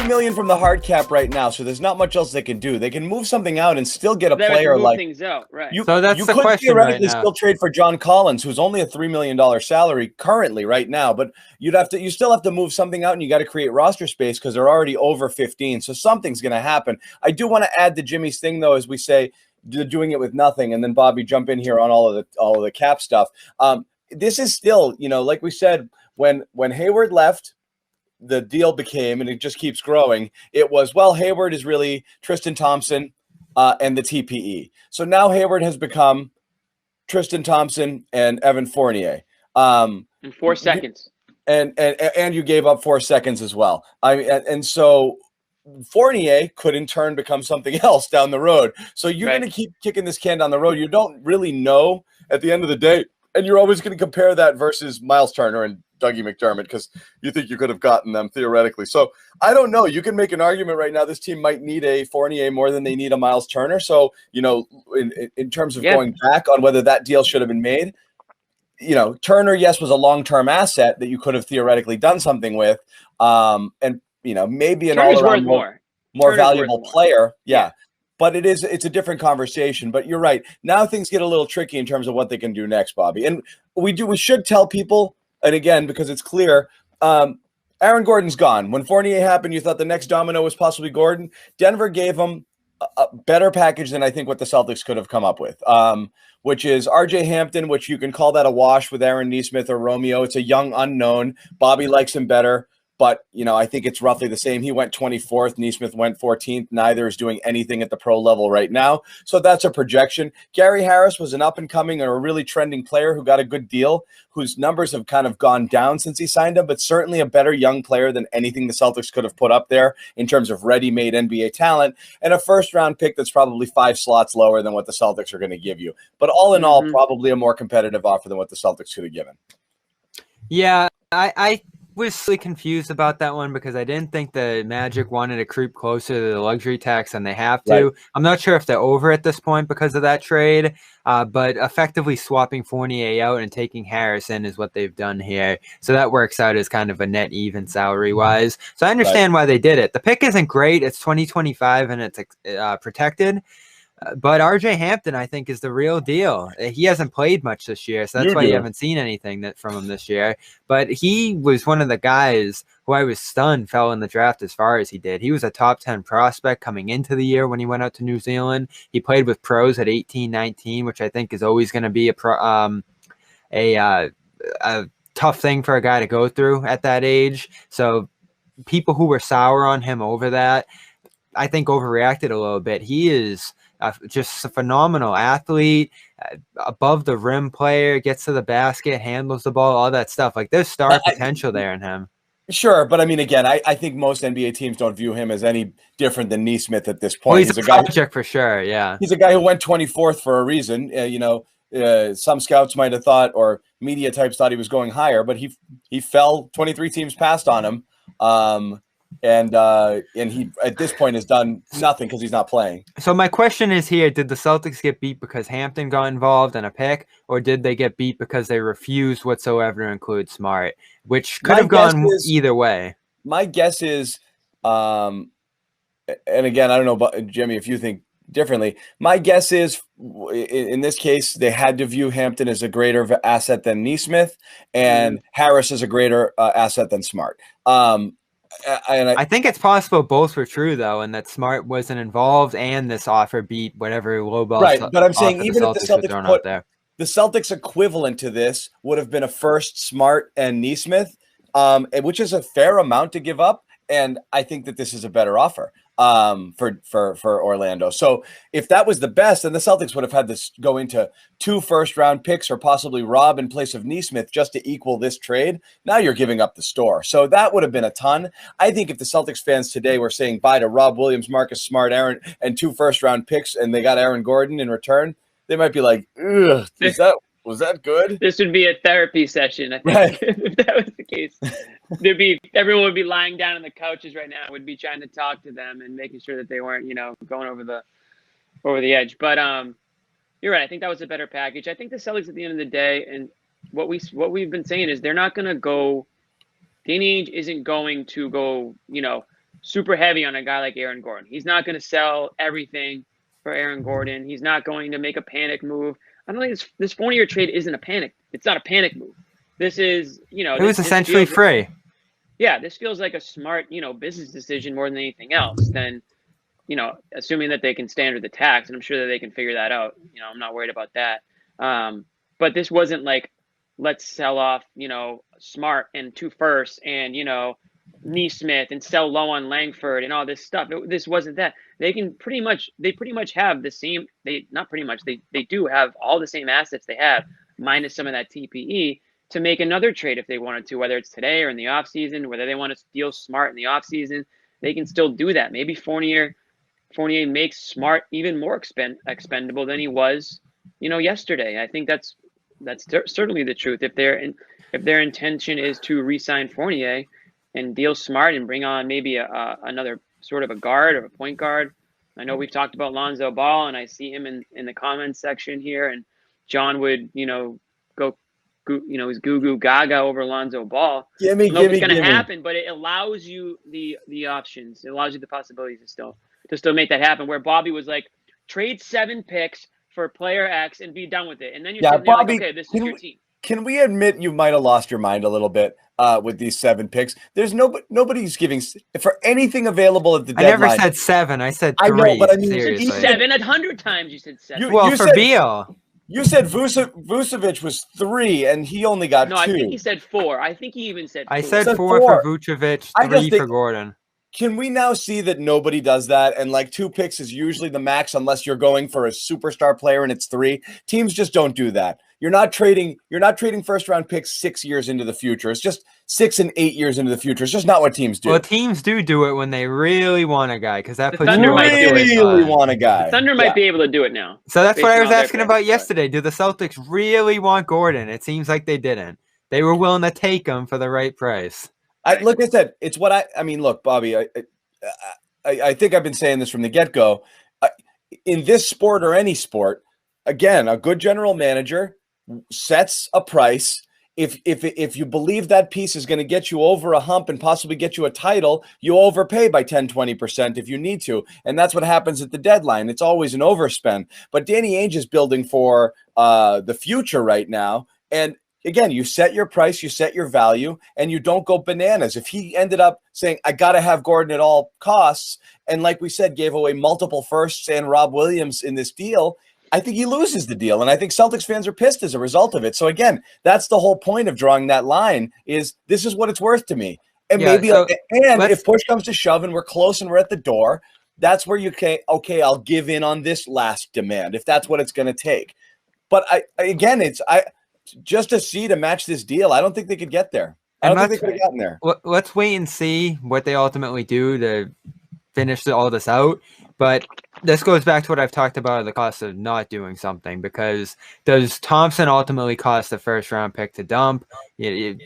$3 million from the hard cap right now, so there's not much else they can do. They can move something out and still get a They would player move like things out, right? So that's you the could question right theoretically now. still trade for John Collins, who's only a $3 million salary currently right now, but you still have to move something out, and you got to create roster space because they're already over 15. So something's going to happen. I do want to add to Jimmy's thing though, as we say, doing it with nothing, and then Bobby jump in here on all of the cap stuff. This is still, like we said, when Hayward left, the deal became, and it just keeps growing. It was, well, Hayward is really Tristan Thompson and the TPE. So now Hayward has become Tristan Thompson and Evan Fournier. In 4 seconds. And you gave up 4 seconds as well. And so Fournier could in turn become something else down the road. So you're going to keep kicking this can down the road. You don't really know at the end of the day. And you're always going to compare that versus Miles Turner and Dougie McDermott because you think you could have gotten them theoretically. So I don't know. You can make an argument right now. This team might need a Fournier more than they need a Miles Turner. So, in terms of going back on whether that deal should have been made, Turner, yes, was a long-term asset that you could have theoretically done something with. And, maybe an all-around more valuable player. Yeah. But it's a different conversation. But you're right. Now things get a little tricky in terms of what they can do next, Bobby. And we should tell people, and again, because it's clear, Aaron Gordon's gone. When Fournier happened, you thought the next domino was possibly Gordon. Denver gave him a better package than I think what the Celtics could have come up with, which is RJ Hampton, which you can call that a wash with Aaron Nesmith or Romeo. It's a young unknown. Bobby likes him better. But, I think it's roughly the same. He went 24th. Nesmith went 14th. Neither is doing anything at the pro level right now. So that's a projection. Gary Harris was an up-and-coming or a really trending player who got a good deal, whose numbers have kind of gone down since he signed him, but certainly a better young player than anything the Celtics could have put up there in terms of ready-made NBA talent, and a first-round pick that's probably 5 slots lower than what the Celtics are going to give you. But all in all, probably a more competitive offer than what the Celtics could have given. Yeah, I was really confused about that one because I didn't think the Magic wanted to creep closer to the luxury tax than they have to. Right. I'm not sure if they're over at this point because of that trade, but effectively swapping Fournier out and taking Harris in is what they've done here. So that works out as kind of a net even salary-wise. So I understand why they did it. The pick isn't great. It's 2025 and it's protected. But RJ Hampton, I think, is the real deal. He hasn't played much this year, so that's why you haven't seen anything from him this year. But he was one of the guys who I was stunned fell in the draft as far as he did. He was a top 10 prospect coming into the year when he went out to New Zealand. He played with pros at 18, 19, which I think is always going to be a tough thing for a guy to go through at that age. So people who were sour on him over that, I think overreacted a little bit. He is just a phenomenal athlete, above the rim player, gets to the basket, handles the ball, all that stuff. Like there's star potential there in him. Sure, but I mean, again, I think most NBA teams don't view him as any different than Nesmith at this point. Well, he's a project for sure, yeah. He's a guy who went 24th for a reason. Some scouts might have thought, or media types thought he was going higher, but he fell. 23 teams passed on him. And he at this point has done nothing because he's not playing. So my question is here, did the Celtics get beat because Hampton got involved in a pick, or did they get beat because they refused whatsoever to include Smart, which could have gone either way? My guess is, and again, I don't know about Jimmy if you think differently. My guess is in this case, they had to view Hampton as a greater asset than Nesmith, and Harris as a greater asset than Smart. I think it's possible both were true, though, and that Smart wasn't involved and this offer beat whatever lowball. Right, but I'm saying even if the Celtics put the Celtics equivalent to this would have been a first, Smart, and Nesmith, which is a fair amount to give up, and I think that this is a better offer for Orlando. So if that was the best, then the Celtics would have had to go into 2 first-round picks or possibly Rob in place of Nesmith just to equal this trade. Now you're giving up the store. So that would have been a ton. I think if the Celtics fans today were saying bye to Rob Williams, Marcus Smart, Aaron, and 2 first-round picks, and they got Aaron Gordon in return, they might be like, ugh, was that good? This would be a therapy session, I think, right. If that was the case. Everyone would be lying down on the couches right now, would be trying to talk to them and making sure that they weren't, going over the edge. But you're right. I think that was a better package. I think the Celtics at the end of the day, and what we've been saying is they're not going to go. Danny Ainge isn't going to go, super heavy on a guy like Aaron Gordon. He's not going to sell everything for Aaron Gordon. He's not going to make a panic move. I don't think this Fournier trade isn't a panic. It's not a panic move. This is, it was essentially free. Yeah, this feels like a smart, business decision more than anything else. Then, assuming that they can stay under the tax, and I'm sure that they can figure that out. I'm not worried about that. But this wasn't like, let's sell off, Smart and 2 firsts and, Neesmith and sell low on Langford and all this stuff. This wasn't that. They pretty much have the same. They do have all the same assets they have, minus some of that TPE, to make another trade if they wanted to, whether it's today or in the offseason, whether they want to deal Smart in the offseason, they can still do that. Maybe Fournier makes Smart even more expendable than he was, yesterday. I think that's certainly the truth. If their intention is to re-sign Fournier and deal Smart and bring on maybe another sort of a guard or a point guard. I know we've talked about Lonzo Ball, and I see him in the comments section here, and John would, go, he's goo gaga over Lonzo Ball. I don't know if it's going to happen, but it allows you the options. It allows you the possibilities to still make that happen, where Bobby was like, trade 7 picks for player X and be done with it. And then you're sitting there like, okay, this is your team. Can we admit you might have lost your mind a little bit with these 7 picks? There's nobody's giving for anything available at the deadline. I never said 7. I said 3. I know, but I mean, seriously. 7 100 times. You said 7. You said, Beal. You said Vucevic was 3, and he only got 2. No, I think he said 4. I think he even said 4. I said 4 for Vucevic, 3 for Gordon. Can we now see that nobody does that? And like 2 picks is usually the max unless you're going for a superstar player and it's 3. Teams just don't do that. You're not trading first round picks 6 years into the future. It's just 6 and 8 years into the future. It's just not what teams do. Well, teams do it when they really want a guy, because that puts Thunder you really want a guy. The Thunder might be able to do it now. So that's what I was asking about yesterday. Do the Celtics really want Gordon? It seems like they didn't. They were willing to take him for the right price. Like I said, it's what I mean, look, Bobby, I think I've been saying this from the get-go. In this sport or any sport, again, a good general manager sets a price. If you believe that piece is going to get you over a hump and possibly get you a title, you overpay by 10-20% if you need to. And that's what happens at the deadline. It's always an overspend. But Danny Ainge is building for the future right now. And again, you set your price, you set your value, and you don't go bananas. If he ended up saying, I got to have Gordon at all costs, and like we said, gave away multiple firsts and Rob Williams in this deal, I think he loses the deal. And I think Celtics fans are pissed as a result of it. So again, that's the whole point of drawing that line, is this is what it's worth to me. And if push comes to shove and we're close and we're at the door, that's where you can, okay, I'll give in on this last demand if that's what it's going to take. But just to see to match this deal, I don't think they could get there. I don't think they could have gotten there. Let's wait and see what they ultimately do to finish all this out. But this goes back to what I've talked about, the cost of not doing something, because does Thompson ultimately cost a first-round pick to dump?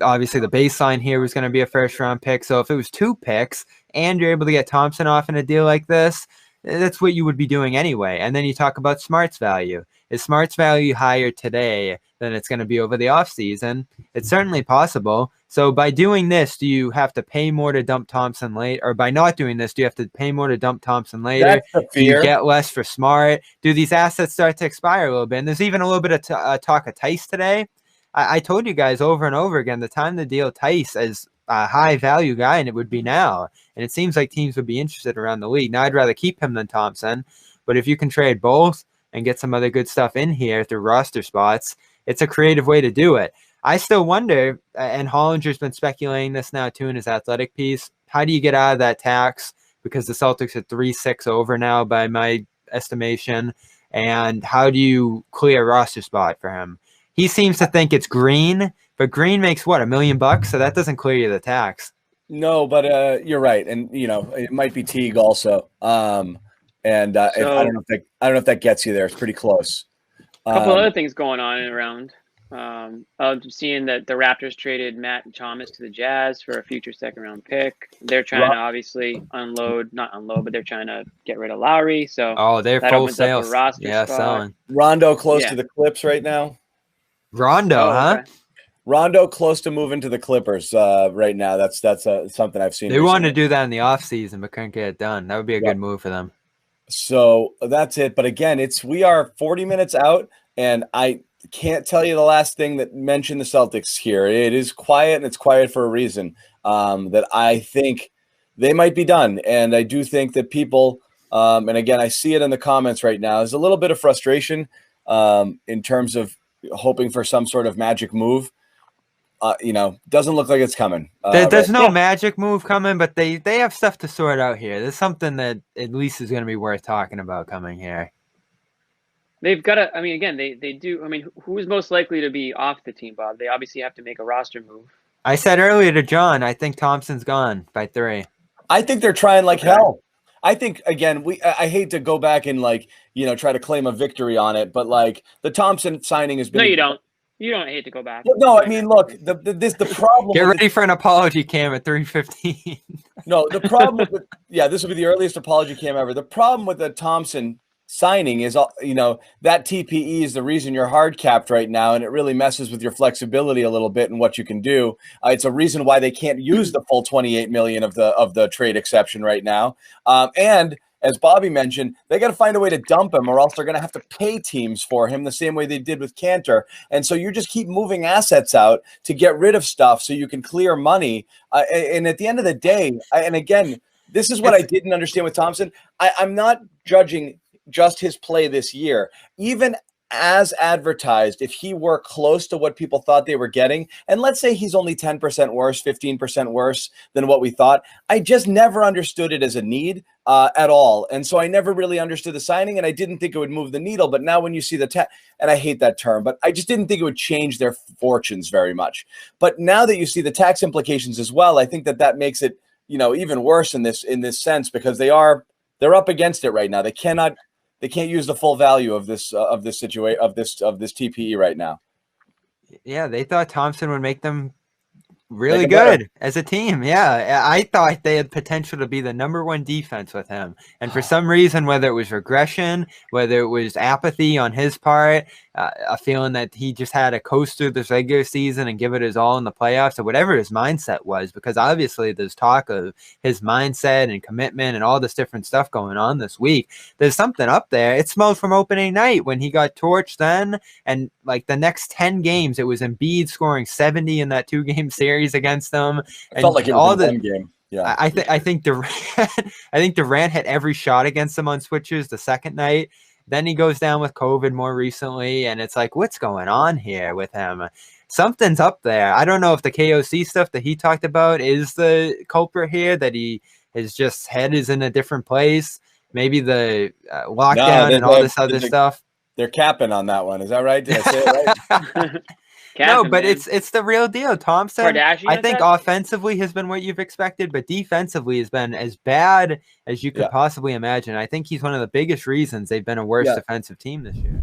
Obviously, the baseline here was going to be a first-round pick. So if it was 2 picks and you're able to get Thompson off in a deal like this, that's what you would be doing anyway. And then you talk about Smart's value. Is Smart's value higher today than it's going to be over the offseason? It's certainly possible. So by doing this, do you have to pay more to dump Thompson later? Or by not doing this, do you have to pay more to dump Thompson later? That's the fear. Do you get less for Smart? Do these assets start to expire a little bit? And there's even a little bit of talk of Tice today. I told you guys over and over again, the time to deal Tice as a high value guy, and it would be now. And it seems like teams would be interested around the league. Now, I'd rather keep him than Thompson, but if you can trade both and get some other good stuff in here through roster spots, it's a creative way to do it. I still wonder, and Hollinger's been speculating this now too in his athletic piece, how do you get out of that tax? Because the Celtics are 3-6 over now by my estimation. And how do you clear a roster spot for him? He seems to think it's Green, but Green makes what, $1 million? So that doesn't clear you the tax. No, but you're right, and it might be Teague also. I don't know if that gets you there. It's pretty close. A couple other things going on and around. I'm seeing that the Raptors traded Matt Thomas to the Jazz for a future second-round pick. They're trying to obviously not unload, but they're trying to get rid of Lowry. So they're full sales. Roster spot. Selling. Rondo close to the Clips right now. Rondo, huh? Okay. Rondo close to moving to the Clippers right now. That's something I've seen. They wanted to do that in the offseason, but couldn't get it done. That would be a good move for them. So that's it. But again, we are 40 minutes out, and I can't tell you the last thing that mentioned the Celtics here. It is quiet, and it's quiet for a reason. That I think they might be done, and I do think that people, and again, I see it in the comments right now. There's a little bit of frustration in terms of hoping for some sort of magic move. Doesn't look like it's coming. There's no magic move coming, but they have stuff to sort out here. There's something that at least is going to be worth talking about coming here. They've got to, I mean, again, they do. I mean, who is most likely to be off the team, Bob? They obviously have to make a roster move. I said earlier to John, I think Thompson's gone by 3. I think they're trying like hell. I think, again, I hate to go back and try to claim a victory on it, but the Thompson signing has been. No, you don't. You don't hate to go back. Well, no, I mean, look, the problem. Get ready for an apology cam at 3:15. No, the problem with this will be the earliest apology cam ever. The problem with the Thompson signing is, that TPE is the reason you're hard capped right now, and it really messes with your flexibility a little bit and what you can do. It's a reason why they can't use the full $28 million of the trade exception right now, and. As Bobby mentioned, they got to find a way to dump him, or else they're going to have to pay teams for him the same way they did with Cantor. And so you just keep moving assets out to get rid of stuff so you can clear money. And at the end of the day, and again, this is what I didn't understand with Thompson. I'm not judging just his play this year. Even as advertised, if he were close to what people thought they were getting, and let's say he's only 10% worse, 15% worse than what we thought, I just never understood it as a need at all. And so I never really understood the signing, and I didn't think it would move the needle. But now when you see and I hate that term, but I just didn't think it would change their fortunes very much. But now that you see the tax implications as well, I think that makes it, even worse in this sense, because they're up against it right now. They can't use the full value of this situation of this TPE right now. Yeah, they thought Thompson would make them really good as a team. Yeah, I thought they had potential to be the #1 defense with him. And for some reason, whether it was regression, whether it was apathy on his part, a feeling that he just had to coast through this regular season and give it his all in the playoffs, or whatever his mindset was, because obviously there's talk of his mindset and commitment and all this different stuff going on this week. There's something up there. It smelled from opening night when he got torched then, and the next 10 games, it was Embiid scoring 70 in that 2-game series against them. It felt like it was one game. Yeah, I think Durant hit every shot against them on switches the second night. Then he goes down with COVID more recently, and it's what's going on here with him? Something's up there. I don't know if the KOC stuff that he talked about is the culprit here, that his just head is in a different place. Maybe the lockdown and all this other stuff. They're capping on that one. Is that right? Did I say it right? No, but it's the real deal. Thompson, Kardashian I think offensively has been what you've expected, but defensively has been as bad as you could possibly imagine. I think he's one of the biggest reasons they've been a worse defensive team this year.